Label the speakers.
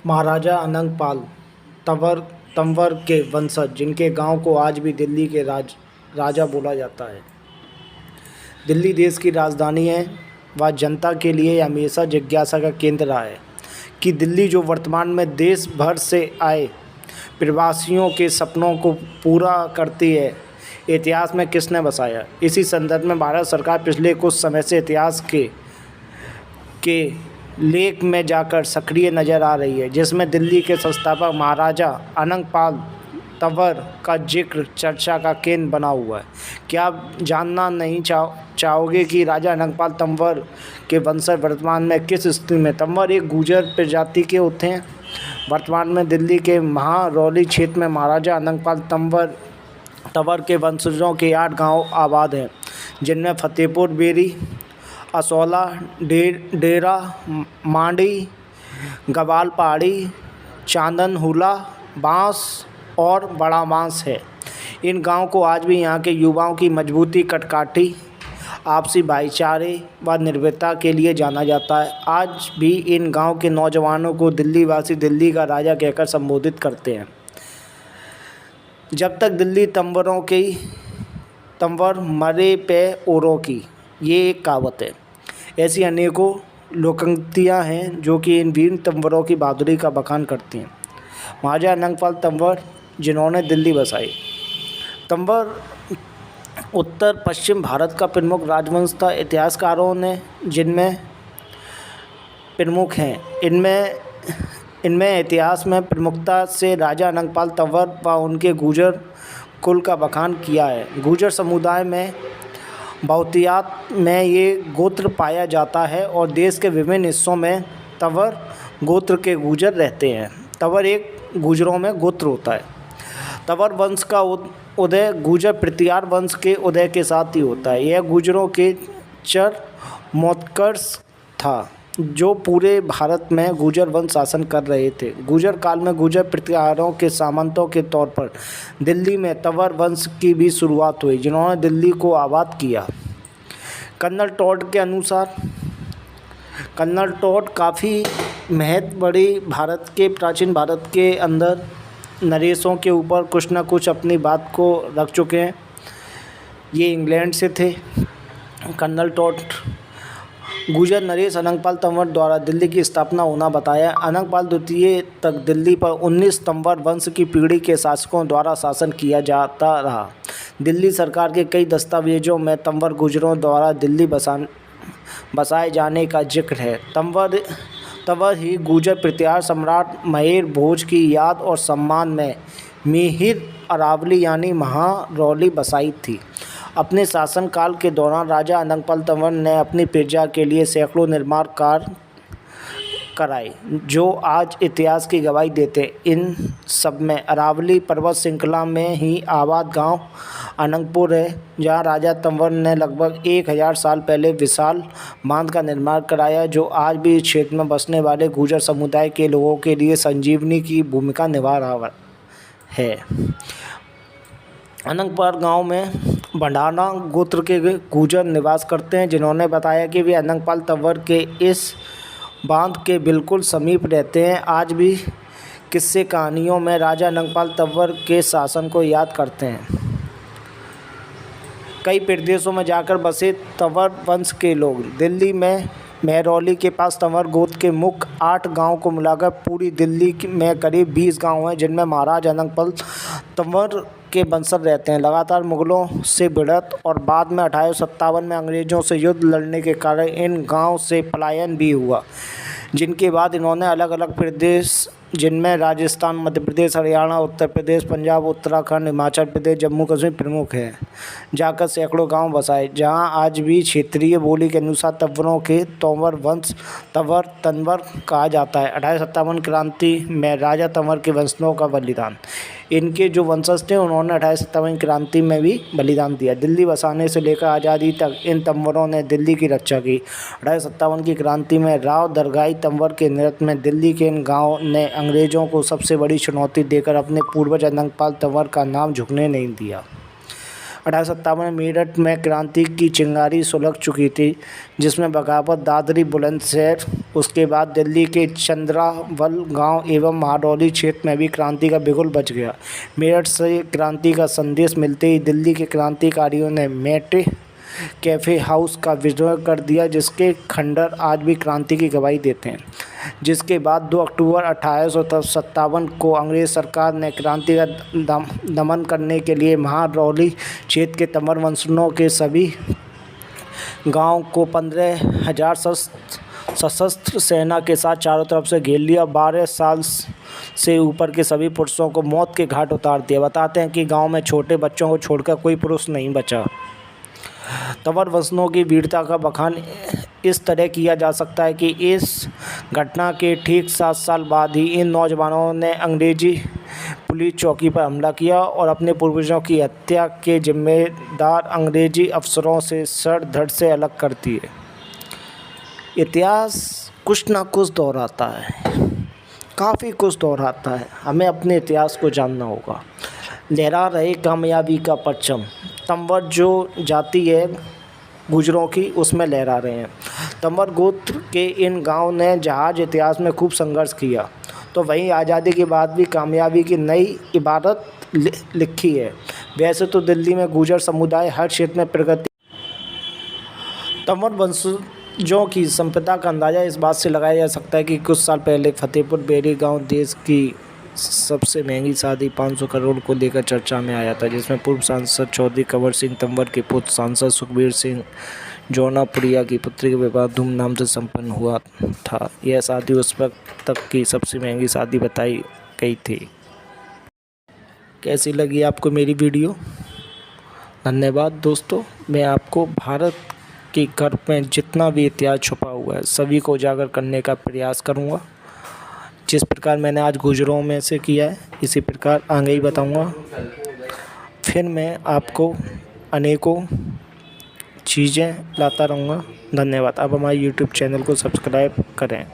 Speaker 1: महाराजा अनंगपाल तंवर के वंशज, जिनके गांव को आज भी दिल्ली के राजा बोला जाता है। दिल्ली देश की राजधानी है व जनता के लिए हमेशा जिज्ञासा का केंद्र रहा है कि दिल्ली जो वर्तमान में देश भर से आए प्रवासियों के सपनों को पूरा करती है, इतिहास में किसने बसाया। इसी संदर्भ में भारत सरकार पिछले कुछ समय से इतिहास के लेख में जाकर सक्रिय नज़र आ रही है, जिसमें दिल्ली के संस्थापक महाराजा अनंगपाल तंवर का जिक्र चर्चा का केंद्र बना हुआ है। क्या आप जानना नहीं चाहोगे कि राजा अनंगपाल तंवर के वंशज वर्तमान में किस स्थिति में। तंवर एक गुर्जर प्रजाति के होते हैं। वर्तमान में दिल्ली के महारौली क्षेत्र में महाराजा अनंगपाल तंवर के वंशजों के 8 गांव आबाद हैं, जिनमें फतेहपुर बेरी, असौला, डेरा मांडी, गवाल पहाड़ी, चांदन हुला, बांस और बड़ा बांस है। इन गांवों को आज भी यहां के युवाओं की मजबूती, कटकाठी, आपसी भाईचारे व निर्भीकता के लिए जाना जाता है। आज भी इन गांव के नौजवानों को दिल्ली वासी दिल्ली का राजा कहकर संबोधित करते हैं। जब तक दिल्ली तंवर मरे पे औरों की, ये एक कहावत है। ऐसी अनेकों लोकोक्तियाँ हैं जो कि इन वीर तंवरों की बहादुरी का बखान करती हैं। महाराजा अनंगपाल तंवर, जिन्होंने दिल्ली बसाई। तंवर उत्तर पश्चिम भारत का प्रमुख राजवंश था। इतिहासकारों ने जिनमें प्रमुख हैं, इनमें इतिहास में प्रमुखता से राजा अनंगपाल तंवर व उनके गुर्जर कुल का बखान किया है। गुर्जर समुदाय में बहुतायत में ये गोत्र पाया जाता है और देश के विभिन्न हिस्सों में तंवर गोत्र के गुर्जर रहते हैं। तंवर एक गुर्जरों में गोत्र होता है। तंवर वंश का उदय गुर्जर प्रतिहार वंश के उदय के साथ ही होता है। यह गुर्जरों के चरमोत्कर्ष था, जो पूरे भारत में गुर्जर वंश शासन कर रहे थे। गुर्जर काल में गुर्जर प्रतिहारों के सामंतों के तौर पर दिल्ली में तंवर वंश की भी शुरुआत हुई, जिन्होंने दिल्ली को आबाद किया। कर्नल टॉड के अनुसार कर्नल टॉड काफ़ी महत्व बड़ी प्राचीन भारत के अंदर नरेशों के ऊपर कुछ न कुछ अपनी बात को रख चुके हैं। ये इंग्लैंड से थे। कर्नल टॉड गुर्जर नरेश अनंगपाल तंवर द्वारा दिल्ली की स्थापना होना बताया। अनंगपाल द्वितीय तक दिल्ली पर 19 तंवर वंश की पीढ़ी के शासकों द्वारा शासन किया जाता रहा। दिल्ली सरकार के कई दस्तावेजों में तंवर गुर्जरों द्वारा दिल्ली बसाए जाने का जिक्र है। तंवर ही गुर्जर प्रतिहार सम्राट महेर भोज की याद और सम्मान में मिहिर अरावली यानी महारौली बसाई थी। अपने शासनकाल के दौरान राजा अनंगपाल तंवर ने अपनी प्रजा के लिए सैकड़ों निर्माण कार्य कराए, जो आज इतिहास की गवाही देते। इन सब में अरावली पर्वत श्रृंखला में ही आबाद गांव अनंगपुर है, जहां राजा तंवर ने लगभग 1000 साल पहले विशाल बांध का निर्माण कराया, जो आज भी इस क्षेत्र में बसने वाले गुर्जर समुदाय के लोगों के लिए संजीवनी की भूमिका निभा रहा है। अनंगपाल गांव में भंडाना गोत्र के गुर्जर निवास करते हैं, जिन्होंने बताया कि वे अनंगपाल तंवर के इस बांध के बिल्कुल समीप रहते हैं। आज भी किस्से कहानियों में राजा अनंगपाल तंवर के शासन को याद करते हैं। कई प्रदेशों में जाकर बसे तंवर वंश के लोग। दिल्ली में महरौली के पास तंवर गोत्र के मुख्य 8 गांव को मिलाकर पूरी दिल्ली में करीब 20 गांव हैं, जिनमें महाराजा अनंगपाल तंवर के वंशज रहते हैं। लगातार मुगलों से भिड़ंत और बाद में 1857 में अंग्रेज़ों से युद्ध लड़ने के कारण इन गांव से पलायन भी हुआ, जिनके बाद इन्होंने अलग अलग प्रदेश, जिनमें राजस्थान, मध्य प्रदेश, हरियाणा, उत्तर प्रदेश, पंजाब, उत्तराखंड, हिमाचल प्रदेश, जम्मू कश्मीर प्रमुख हैं, जाकर सैकड़ों गांव बसाए, जहां आज भी क्षेत्रीय बोली के अनुसार तंवरों के तंवर वंश तंवर कहा जाता है। 1857 क्रांति में राजा तंवर के वंशजों का बलिदान। इनके जो वंशज थे उन्होंने 1857 क्रांति में भी बलिदान दिया। दिल्ली बसाने से लेकर आज़ादी तक इन तंवरों ने दिल्ली की रक्षा की। 1857 की क्रांति में राव दरगाई तंवर के नेतृत्व में दिल्ली के इन गाँव ने अंग्रेज़ों को सबसे बड़ी चुनौती देकर अपने पूर्वज अनंगपाल तंवर का नाम झुकने नहीं दिया। 1857 में मेरठ में क्रांति की चिंगारी सुलग चुकी थी, जिसमें बगावत, दादरी, बुलंदशहर, उसके बाद दिल्ली के चंद्रावल गांव एवं महरौली क्षेत्र में भी क्रांति का बिगुल बज गया। मेरठ से क्रांति का संदेश मिलते ही दिल्ली के क्रांतिकारियों ने मेटे कैफ़े हाउस का विद्रोह कर दिया, जिसके खंडहर आज भी क्रांति की गवाही देते हैं। जिसके बाद 2 अक्टूबर 1857 को अंग्रेज़ सरकार ने क्रांति का दमन करने के लिए महरौली क्षेत्र के तंवर वंशजों के सभी गांव को 15,000 सशस्त्र सेना के साथ चारों तरफ से घेर लिया। 12 साल से ऊपर के सभी पुरुषों को मौत के घाट उतार दिया। बताते हैं कि गांव में छोटे बच्चों को छोड़कर कोई पुरुष नहीं बचा। तंवर वंशजों की वीरता का बखान इस तरह किया जा सकता है कि इस घटना के ठीक 7 साल बाद ही इन नौजवानों ने अंग्रेजी पुलिस चौकी पर हमला किया और अपने पूर्वजों की हत्या के जिम्मेदार अंग्रेजी अफसरों से सर धड़ से अलग कर दिए। इतिहास कुछ ना कुछ दोहराता है, काफ़ी कुछ दोहराता है। हमें अपने इतिहास को जानना होगा। लहरा रहे कामयाबी का परचम, तंवर जो जाति है गुजरों की, उसमें लहरा रहे हैं। तंवर गोत्र के इन गांव ने जहाज इतिहास में खूब संघर्ष किया, तो वहीं आज़ादी के बाद भी कामयाबी की नई इबारत लिखी है। वैसे तो दिल्ली में गुजर समुदाय हर क्षेत्र में प्रगति। तंवर वंशजों की संपदा का अंदाज़ा इस बात से लगाया जा सकता है कि कुछ साल पहले फतेहपुर बेरी गांव देश की सबसे महंगी शादी 500 करोड़ को लेकर चर्चा में आया था, जिसमें पूर्व सांसद चौधरी कंवर सिंह तंवर के पुत्र सांसद सुखबीर सिंह जौनापुरिया की पुत्री का विवाह धूमधाम से संपन्न हुआ था। यह शादी उस वक्त तक की सबसे महंगी शादी बताई गई थी। कैसी लगी आपको मेरी वीडियो? धन्यवाद दोस्तों। मैं आपको भारत के गर्भ में जितना भी इतिहास छुपा हुआ है सभी को उजागर करने का प्रयास करूँगा। जिस प्रकार मैंने आज गुजरों में से किया है, इसी प्रकार आगे ही बताऊंगा। फिर मैं आपको अनेकों चीज़ें लाता रहूँगा। धन्यवाद। आप हमारे YouTube चैनल को सब्सक्राइब करें।